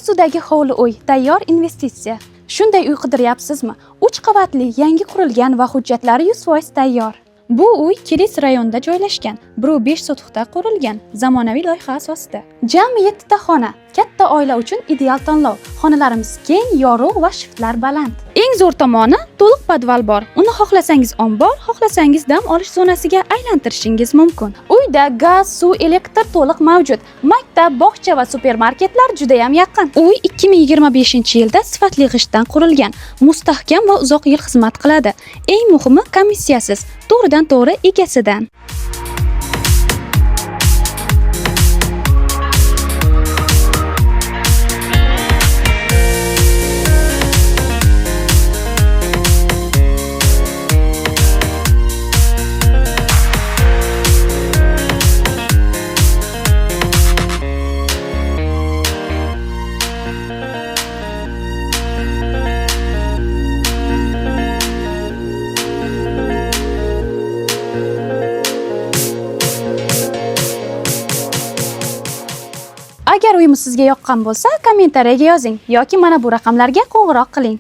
Orzudagi hovli uy tayyor investitsiya. Shunday uy qidiryapsizmi? 3 qavatli, yangi qurilgan va hujjatlari 100% tayyor. Bu uy Kilis rayonida joylashgan. 5 sotixda qurilgan, zamonaviy loyiha asosida. Jami 7 ta xona. Katta oila uchun ideal tanlov. Xonalarimiz keng, yorug' va shiftlar baland. Eng zo'r tomoni to'liq podval bor. Uni xohlasangiz ombor, xohlasangiz dam olish zonasiga aylantirishingiz mumkin. Uyda gaz, suv, elektr to'liq mavjud. Maktab, bog'cha va supermarketlar juda ham yaqin. Uy 2025-yilda sifatli g'ishtdan qurilgan, mustahkam va uzoq yil xizmat qiladi. Eng muhimi komissiyasiz, to'g'ridan-to'g'ri egasidan. Agar uyimiz sizga yoqqan bo'lsa, kommentariyaga yozing yoki mana bu raqamlarga qo'ng'iroq qiling.